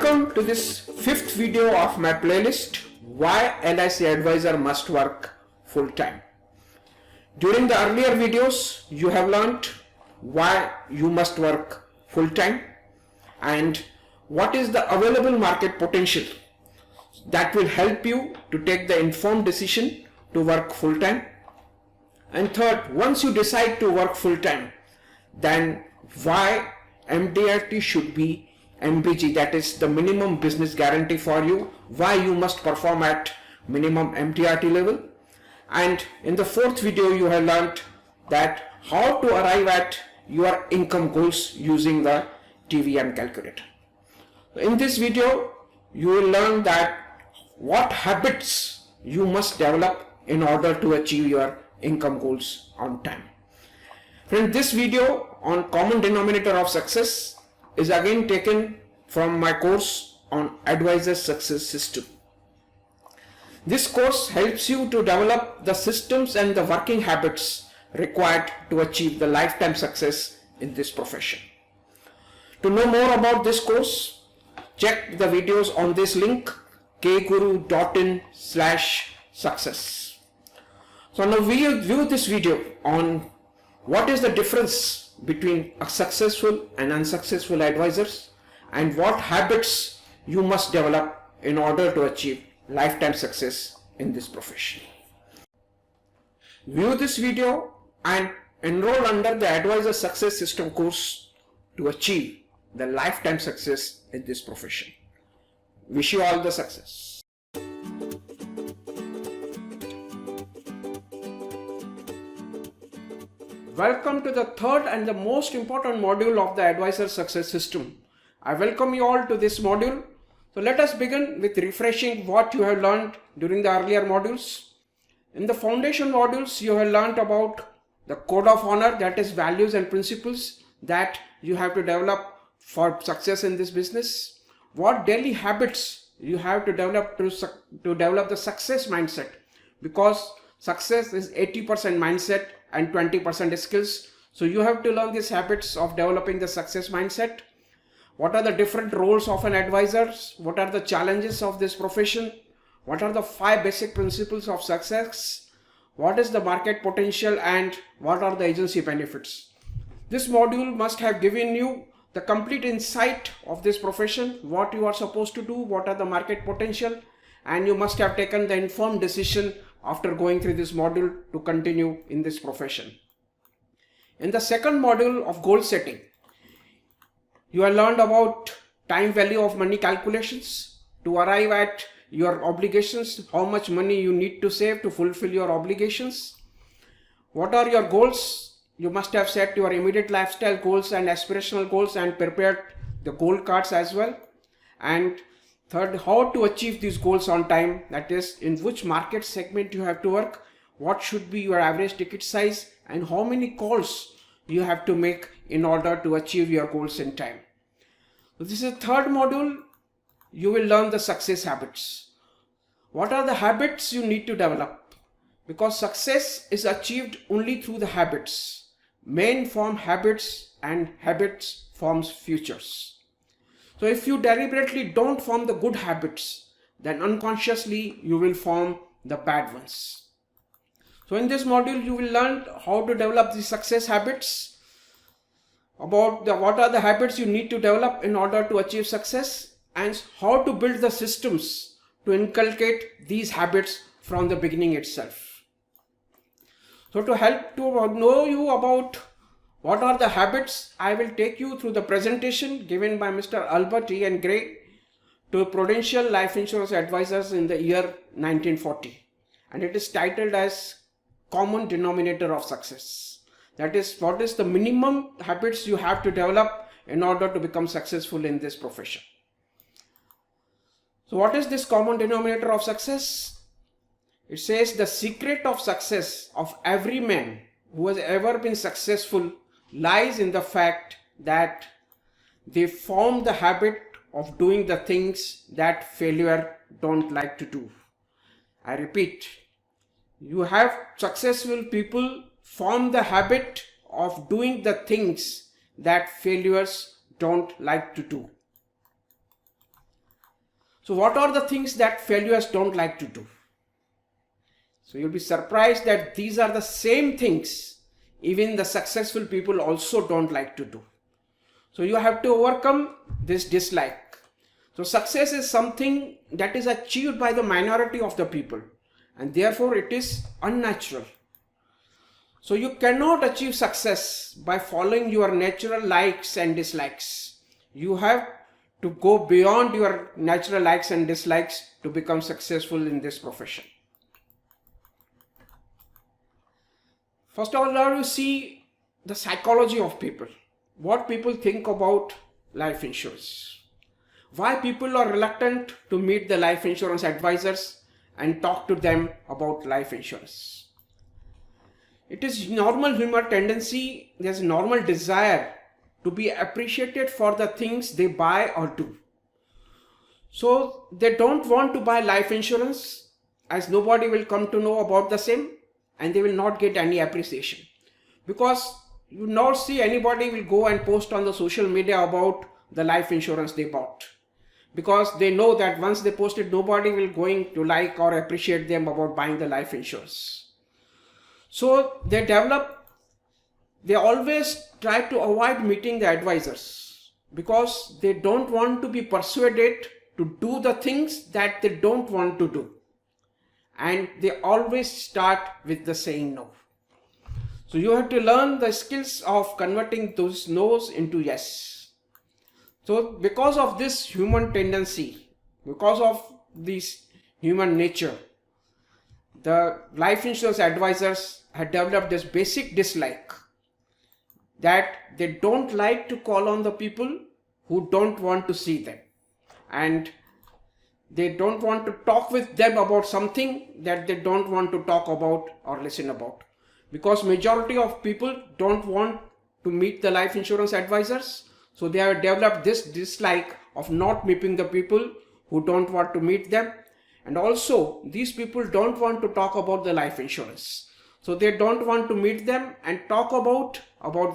Welcome to this fifth video of my playlist, Why LIC Advisor Must Work Full-Time. During the earlier videos, you have learned why you must work full-time and what is the available market potential that will help you to take the informed decision to work full-time. And third, once you decide to work full-time, then why MDRT should be MBG, that is the minimum business guarantee for you, why you must perform at minimum MDRT level. And in the fourth video, you have learned that how to arrive at your income goals using the TVM calculator. In this video, you will learn that what habits you must develop in order to achieve your income goals on time. Friends, this video on common denominator of success is again taken from my course on Advisor Success System. This course helps you to develop the systems and the working habits required to achieve the lifetime success in this profession. To know more about this course, check the videos on this link kguru.in/success. So now we view this video on what is the difference between a successful and unsuccessful advisors and what habits you must develop in order to achieve lifetime success in this profession. View this video and enroll under the Advisor Success System course to achieve the lifetime success in this profession. Wish you all the success. Welcome to the third and the most important module of the Advisor Success System. I welcome you all to this module. So let us begin with refreshing what you have learned during the earlier modules. In the foundation modules, you have learned about the code of honor, that is values and principles that you have to develop for success in this business. What daily habits you have to develop to develop the success mindset, because success is 80% mindset and 20% skills. So you have to learn these habits of developing the success mindset. What are the different roles of an advisor? What are the challenges of this profession? What are the 5 basic principles of success? What is the market potential and what are the agency benefits? This module must have given you the complete insight of this profession, what you are supposed to do, what are the market potential, and you must have taken the informed decision after going through this module to continue in this profession. In the second module of goal setting, you have learned about time value of money calculations to arrive at your obligations, how much money you need to save to fulfill your obligations. What are your goals? You must have set your immediate lifestyle goals and aspirational goals and prepared the goal cards as well. And third, how to achieve these goals on time, that is in which market segment you have to work, what should be your average ticket size, and how many calls you have to make in order to achieve your goals in time. So this is the third module. You will learn the success habits. What are the habits you need to develop? Because success is achieved only through the habits. Men form habits and habits forms futures. So if you deliberately don't form the good habits, then unconsciously you will form the bad ones. So in this module, you will learn how to develop the success habits, about what are the habits you need to develop in order to achieve success, and how to build the systems to inculcate these habits from the beginning itself. So to help to know you about what are the habits, I will take you through the presentation given by Mr. Albert E. and Gray to Prudential Life Insurance Advisors in the year 1940. And it is titled as Common Denominator of Success. That is, what is the minimum habits you have to develop in order to become successful in this profession. So what is this common denominator of success? It says the secret of success of every man who has ever been successful lies in the fact that they form the habit of doing the things that failure don't like to do. I repeat, you have successful people form the habit of doing the things that failures don't like to do. So what are the things that failures don't like to do? So you'll be surprised that these are the same things even the successful people also don't like to do. So you have to overcome this dislike. So success is something that is achieved by the minority of the people, and therefore it is unnatural. So you cannot achieve success by following your natural likes and dislikes. You have to go beyond your natural likes and dislikes to become successful in this profession. First of all, now you see the psychology of people. What people think about life insurance. Why people are reluctant to meet the life insurance advisors and talk to them about life insurance. It is normal human tendency, there's a normal desire to be appreciated for the things they buy or do. So they don't want to buy life insurance as nobody will come to know about the same, and they will not get any appreciation. Because you not see anybody will go and post on the social media about the life insurance they bought. Because they know that once they post it, nobody will going to like or appreciate them about buying the life insurance. So they always try to avoid meeting the advisors because they don't want to be persuaded to do the things that they don't want to do. And they always start with the saying no. So you have to learn the skills of converting those no's into yes. So because of this human tendency, because of this human nature, the life insurance advisors had developed this basic dislike that they don't like to call on the people who don't want to see them, and they don't want to talk with them about something that they don't want to talk about or listen about. Because majority of people don't want to meet the life insurance advisors, so they have developed this dislike of not meeting the people who don't want to meet them. And also these people don't want to talk about the life insurance, so they don't want to meet them and talk about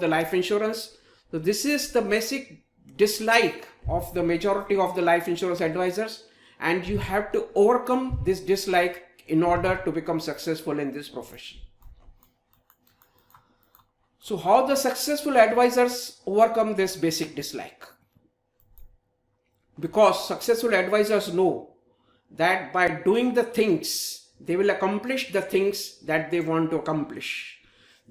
the life insurance. So this is the basic dislike of the majority of the life insurance advisors, and you have to overcome this dislike in order to become successful in this profession. So how the successful advisors overcome this basic dislike? Because successful advisors know that by doing the things, they will accomplish the things that they want to accomplish.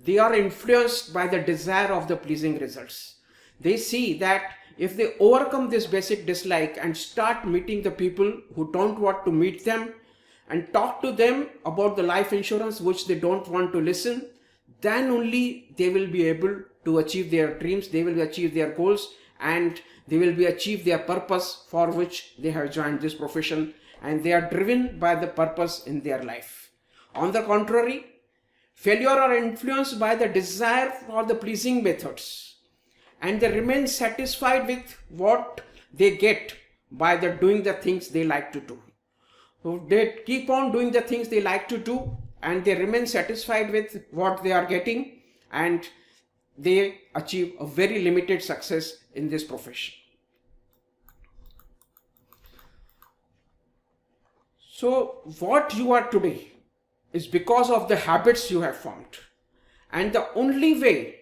They are influenced by the desire of the pleasing results. They see that if they overcome this basic dislike and start meeting the people who don't want to meet them and talk to them about the life insurance which they don't want to listen, then only they will be able to achieve their dreams, they will achieve their goals, and they will be achieve their purpose for which they have joined this profession, and they are driven by the purpose in their life. On the contrary, failure are influenced by the desire for the pleasing methods, and they remain satisfied with what they get by doing the things they like to do. So they keep on doing the things they like to do, and they remain satisfied with what they are getting, and they achieve a very limited success in this profession. So what you are today is because of the habits you have formed, and the only way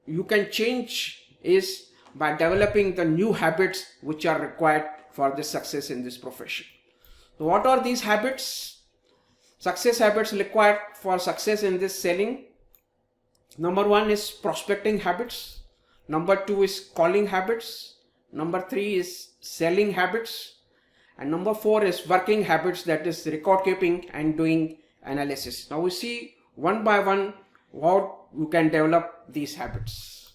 you can change is by developing the new habits which are required for the success in this profession. So what are these habits? Success habits required for success in this selling. Number 1 is prospecting habits. Number 2 is calling habits. Number 3 is selling habits. And number 4 is working habits, that is record keeping and doing analysis. Now we see one by one how you can develop these habits.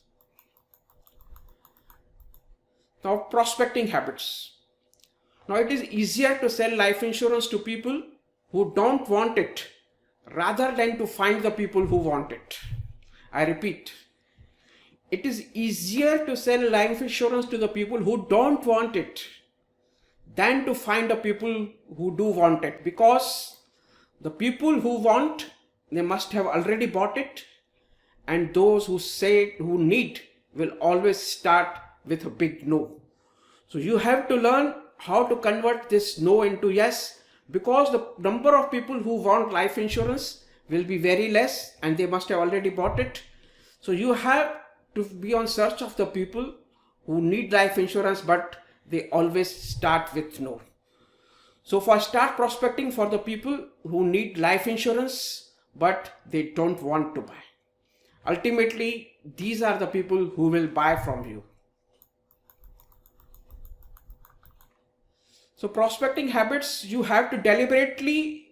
Now prospecting habits. Now it is easier to sell life insurance to people who don't want it rather than to find the people who want it. I repeat, it is easier to sell life insurance to the people who don't want it than to find the people who do want it, because the people who want, they must have already bought it, and those who need will always start with a big no. So you have to learn how to convert this no into yes, because the number of people who want life insurance will be very less and they must have already bought it. So you have to be on search of the people who need life insurance, but they always start with no. So start prospecting for the people who need life insurance, but they don't want to buy. Ultimately, these are the people who will buy from you. So prospecting habits, you have to deliberately,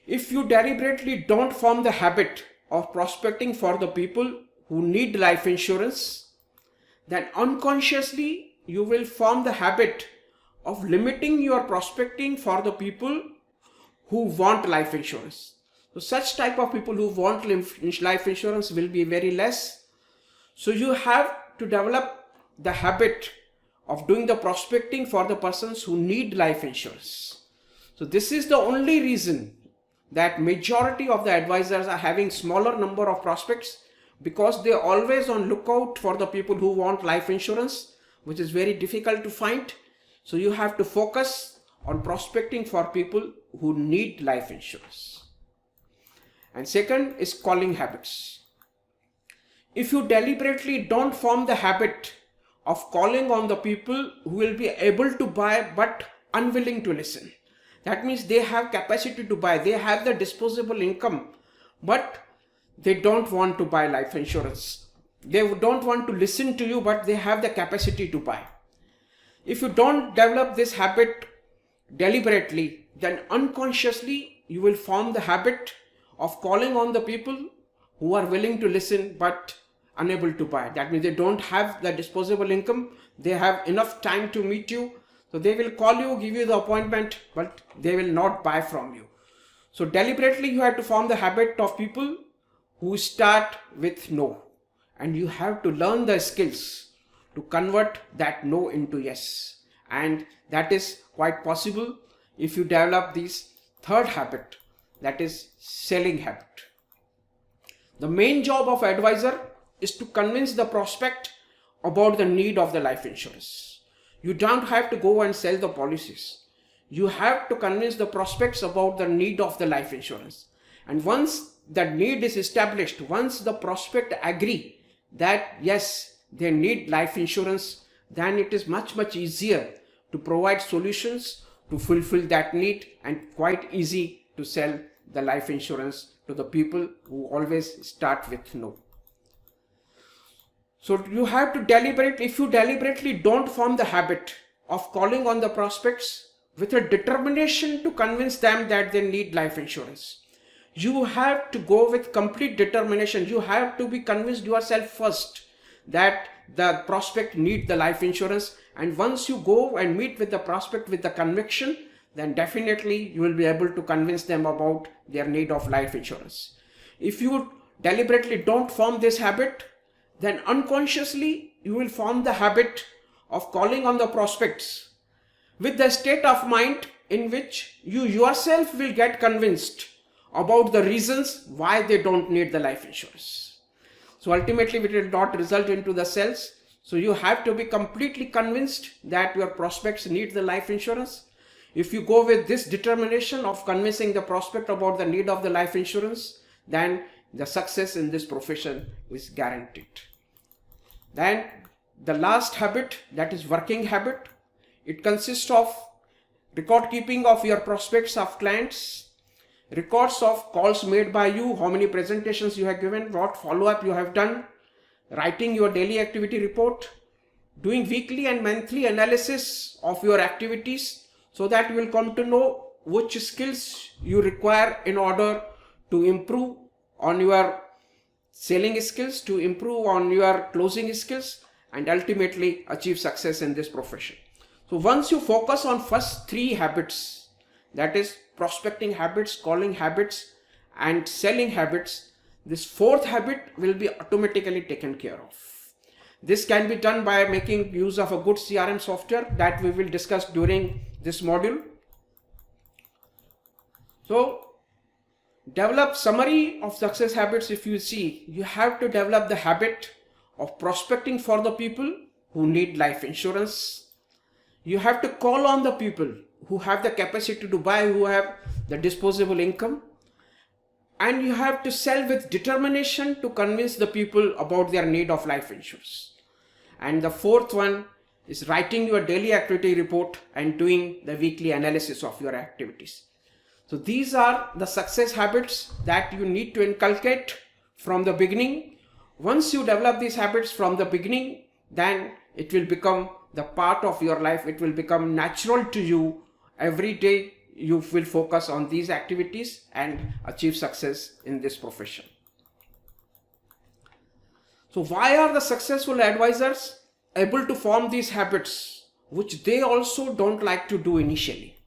if you deliberately don't form the habit of prospecting for the people who need life insurance, then unconsciously you will form the habit of limiting your prospecting for the people who want life insurance. So such type of people who want life insurance will be very less. So you have to develop the habit of doing the prospecting for the persons who need life insurance. So this is the only reason that majority of the advisors are having smaller number of prospects, because they are always on lookout for the people who want life insurance, which is very difficult to find. So you have to focus on prospecting for people who need life insurance. And second is calling habits. If you deliberately don't form the habit of calling on the people who will be able to buy but unwilling to listen, that means they have capacity to buy, they have the disposable income, but they don't want to buy life insurance. They don't want to listen to you, but they have the capacity to buy. If you don't develop this habit deliberately, then unconsciously you will form the habit of calling on the people who are willing to listen but unable to buy. That means they don't have the disposable income, they have enough time to meet you, so they will call you, give you the appointment, but they will not buy from you. So deliberately you have to form the habit of people who start with no, and you have to learn the skills to convert that no into yes, and that is quite possible if you develop this third habit, that is selling habit. The main job of advisor is to convince the prospect about the need of the life insurance. You don't have to go and sell the policies. You have to convince the prospects about the need of the life insurance. And once that need is established, once the prospect agree that yes, they need life insurance, then it is much easier to provide solutions to fulfill that need, and quite easy to sell the life insurance to the people who always start with no. So you have to deliberately, if you deliberately don't form the habit of calling on the prospects with a determination to convince them that they need life insurance, you have to go with complete determination. You have to be convinced yourself first that the prospect need the life insurance, and once you go and meet with the prospect with the conviction, then definitely you will be able to convince them about their need of life insurance. If you deliberately don't form this habit, then unconsciously you will form the habit of calling on the prospects with the state of mind in which you yourself will get convinced about the reasons why they don't need the life insurance. So ultimately it will not result into the sales. So you have to be completely convinced that your prospects need the life insurance. If you go with this determination of convincing the prospect about the need of the life insurance, then the success in this profession is guaranteed. Then the last habit, that is working habit. It consists of record keeping of your prospects of clients, records of calls made by you, how many presentations you have given, what follow-up you have done, writing your daily activity report, doing weekly and monthly analysis of your activities, so that you will come to know which skills you require in order to improve on your selling skills, to improve on your closing skills, and ultimately achieve success in this profession. So once you focus on first three habits, that is prospecting habits, calling habits, and selling habits, this fourth habit will be automatically taken care of. This can be done by making use of a good CRM software that we will discuss during this module. So develop summary of success habits. If you see, you have to develop the habit of prospecting for the people who need life insurance. You have to call on the people who have the capacity to buy, who have the disposable income. And you have to sell with determination to convince the people about their need of life insurance. And the fourth one is writing your daily activity report and doing the weekly analysis of your activities. So these are the success habits that you need to inculcate from the beginning. Once you develop these habits from the beginning, then it will become the part of your life. It will become natural to you. Every day you will focus on these activities and achieve success in this profession. So why are the successful advisors able to form these habits which they also don't like to do initially?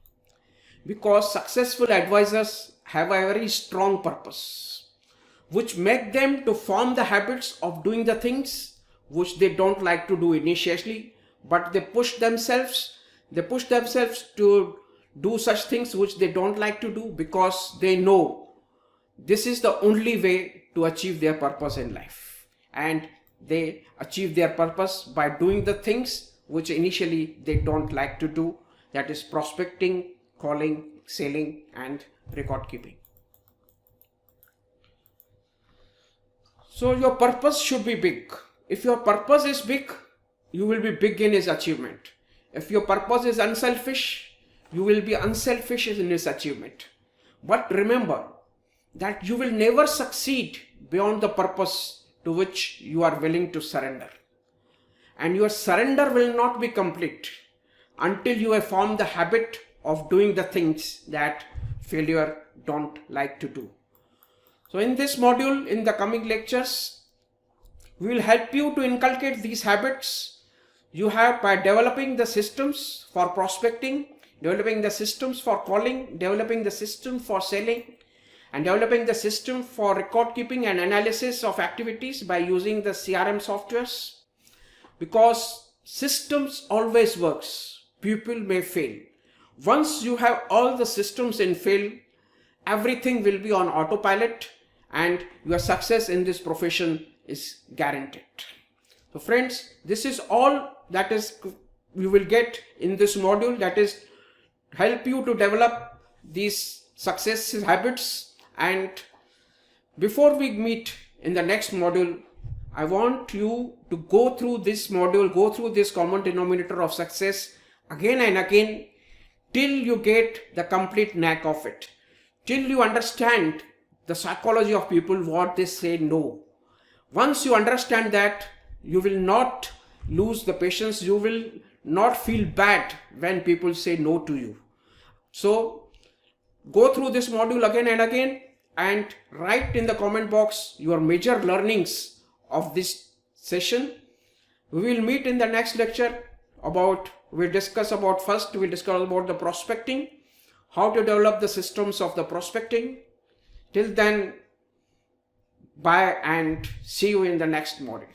Because successful advisors have a very strong purpose which make them to form the habits of doing the things which they don't like to do initially, but they push themselves to do such things which they don't like to do because they know this is the only way to achieve their purpose in life. And they achieve their purpose by doing the things which initially they don't like to do, that is prospecting, calling, selling and record keeping. So your purpose should be big. If your purpose is big, you will be big in its achievement. If your purpose is unselfish, you will be unselfish in its achievement. But remember that you will never succeed beyond the purpose to which you are willing to surrender. And your surrender will not be complete until you have formed the habit of doing the things that failure don't like to do. So in this module, in the coming lectures, we will help you to inculcate these habits you have by developing the systems for prospecting, developing the systems for calling, developing the system for selling, and developing the system for record keeping and analysis of activities by using the CRM softwares. Because systems always works, people may fail. Once you have all the systems in fail, everything will be on autopilot and your success in this profession is guaranteed. So friends, this is all that is you will get in this module, that is help you to develop these success habits. And before we meet in the next module, I want you to go through this module, go through this common denominator of success again and again till you get the complete knack of it, till you understand the psychology of people, what they say no. Once you understand that, you will not lose the patience, you will not feel bad when people say no to you. So go through this module again and again and write in the comment box your major learnings of this session. We will meet in the next lecture we'll discuss about the prospecting, how to develop the systems of the prospecting. Till then, bye and see you in the next module.